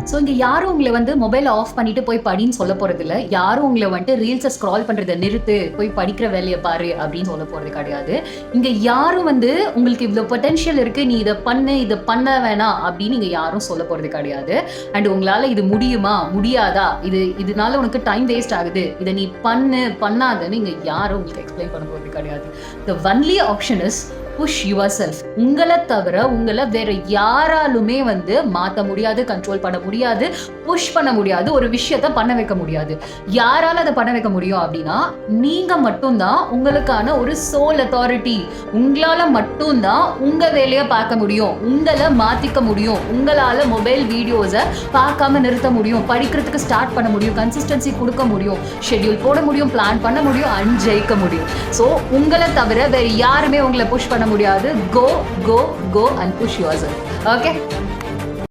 So இங்கே யாரும் உங்களை வந்து மொபைல் ஆஃப் பண்ணிட்டு போய் படின்னு சொல்ல போறது இல்லை. யாரும் உங்களை வந்துட்டு ரீல்ஸை ஸ்க்ரால் பண்றதை நிறுத்து, போய் படிக்கிற வேலையை பாரு அப்படின்னு சொல்ல போறது கிடையாது. இங்க யாரும் வந்து உங்களுக்கு இவ்வளவு பொட்டன்ஷியல் இருக்கு, நீ இதை பண்ணு, இதை பண்ண வேணாம் அப்படின்னு இங்க யாரும் சொல்ல போறது கிடையாது. அண்ட் உங்களால இது முடியுமா முடியாதா, இதனால உனக்கு டைம் வேஸ்ட் ஆகுது, இதை நீ பண்ணாதன்னு இங்க யாரும் உங்களுக்கு எக்ஸ்பிளைன் பண்ண போறது கிடையாது. The only option is push yourself. உங்களை தவிர உங்களை வேற யாராலுமே வந்து மாற்ற முடியாது, கண்ட்ரோல் பண்ண முடியாது, புஷ் பண்ண முடியாது, ஒரு விஷயத்த பண்ண வைக்க முடியாது. யாரால அதை பண்ண வைக்க முடியும் அப்படின்னா நீங்க மட்டும்தான் உங்களுக்கான ஒரு சோல் அத்தாரிட்டி. உங்களால மட்டும்தான் உங்க வேலையை பார்க்க முடியும், உங்களை மாத்திக்க முடியும், உங்களால மொபைல் வீடியோஸை பார்க்காம நிறுத்த முடியும், படிக்கிறதுக்கு ஸ்டார்ட் பண்ண முடியும், கன்சிஸ்டன்சி கொடுக்க முடியும், ஷெட்யூல் போட முடியும், பிளான் பண்ண முடியும், அண்ட் ஜெயிக்க முடியும். ஸோ உங்களை தவிர வேற யாருமே உங்களை புஷ் பண்ண முடியாது. Go and push yourself. Okay?